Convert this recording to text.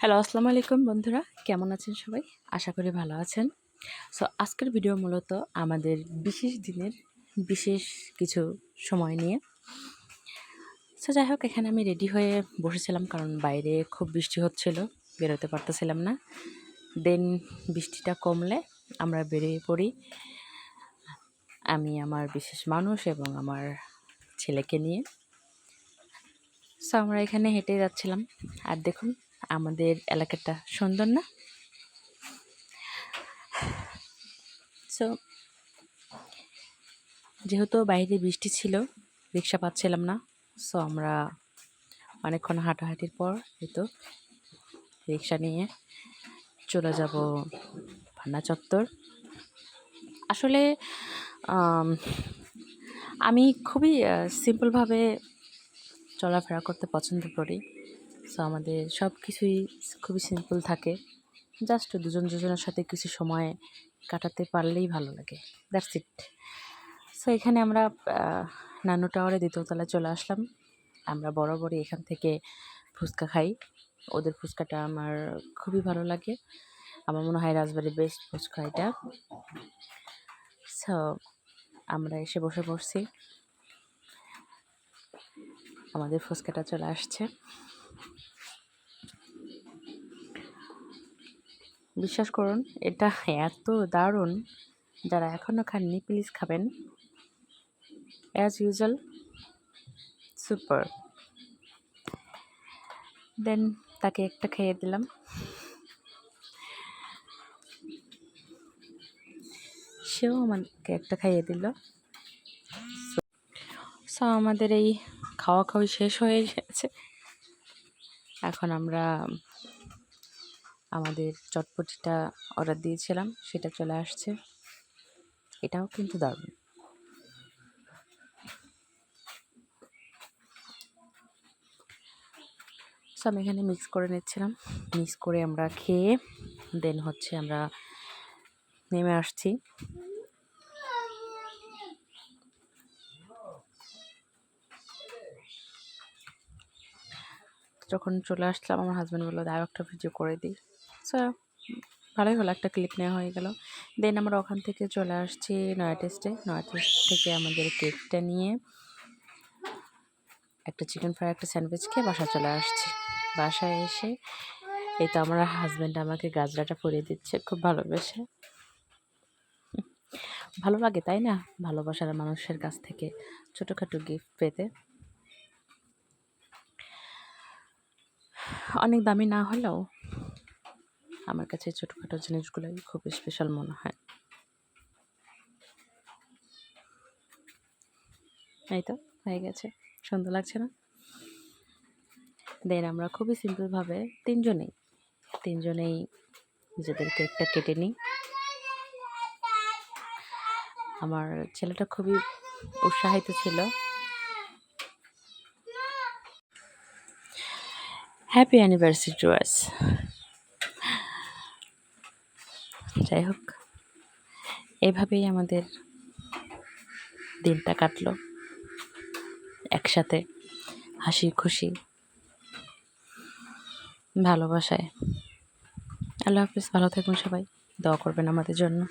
Hello, আসসালামু আলাইকুম বন্ধুরা। কেমন আছেন সবাই? আশা করি ভালো আছেন। সো আজকের ভিডিও মূলত আমাদের বিশেষ দিনের বিশেষ কিছু সময় নিয়ে। সো যাই হোক, এখানে আমি রেডি হয়ে বসেছিলাম কারণ বাইরে খুব বৃষ্টি হচ্ছিল, বেরোতে পারতেছিলাম না। দেন বৃষ্টিটা কমলে আমরা বেরিয়ে পড়ি, আমি আমার বিশেষ মানুষ এবং আমার ছেলেকে নিয়ে। সো আমরা এখানে হেঁটে যাচ্ছিলাম, আর দেখুন আমাদের এলাকাটা সুন্দর না? সো যেহেতু বাইরে বৃষ্টি ছিল, রিক্সা পাচ্ছিলাম না। সো আমরা অনেকক্ষণ হাঁটাহাঁটির পর তো রিক্সা নিয়ে চলে যাব ভান্না চত্বর। আসলে আম, আমি খুবই সিম্পলভাবে চলাফেরা করতে পছন্দ করি। সো আমাদের সব কিছুই খুবই সিম্পল থাকে, জাস্ট দুজন দুজনের সাথে কিছু সময় কাটাতে পারলেই ভালো লাগে, দ্যাটস ইট। সো এখানে আমরা নানু টাওয়ারে দ্বিতীয় তলায় চলে আসলাম। আমরা বরাবরই এখান থেকে ফুচকা খাই, ওদের ফুচকাটা আমার খুবই ভালো লাগে। আমার মনে হয় রাজবাড়ির বেস্ট ফুচকা এটা। সো আমরা এসে বসে পড়ছি, আমাদের ফুচকাটা চলে আসছে। বিশ্বাস করুন, এটা এত দারুণ, যারা এখনও খাননি প্লিজ খাবেন। As usual super. দেন তাকে একটা খেয়ে দিলাম, সেও আমাকে একটা খাইয়ে দিল। সো আমাদের এই খাওয়া খাওয়াই শেষ হয়ে গেছে। এখন আমরা আমাদের চটপটিটা অর্ডার দিয়েছিলাম, সেটা চলে আসছে। এটাও কিন্তু দারুণ। সো আমি এখানে মিক্স করে নিচ্ছিলাম, মিক্স করে আমরা খেয়ে দেন হচ্ছে আমরা নেমে আসছি। যখন চলে আসলাম আমার হাজব্যান্ড বললো আরও একটা ভিডিও করে দিই। সো ভালোই হলো, একটা ক্লিপ নেওয়া হয়ে গেল। দেন আমরা ওখান থেকে চলে আসছি নয়া টেস্টে। নয়া টেস্ট থেকে আমাদের কেকটা নিয়ে একটা চিকেন ফ্রাই একটা স্যান্ডউইচ খেয়ে বাসায় চলে আসছি। বাসায় এসে এই তো আমার হাজব্যান্ড আমাকে গাজরাটা পরিয়ে দিচ্ছে খুব ভালোবেসে। ভালো লাগে তাই না, ভালোবাসার মানুষের কাছ থেকে ছোটোখাটো গিফট পেতে। অনেক দামি না হলেও আমার কাছে ছোটোখাটো জিনিসগুলোই খুব স্পেশাল মনে হয়। এই তো হয়ে গেছে, সুন্দর লাগছে না? দেন আমরা খুবই সিম্পলভাবে তিনজনেই নিজেদের কেকটা কেটে নিই। আমার ছেলেটা খুবই উৎসাহিত ছিল। Happy anniversary to us. যাই হোক, এভাবেই আমাদের দিনটা কাটলো একসাথে, হাসি খুশি ভালোবাসায়। আল্লাহ হাফিজ, ভালো থাকুন সবাই, দোয়া করবেন আমাদের জন্য।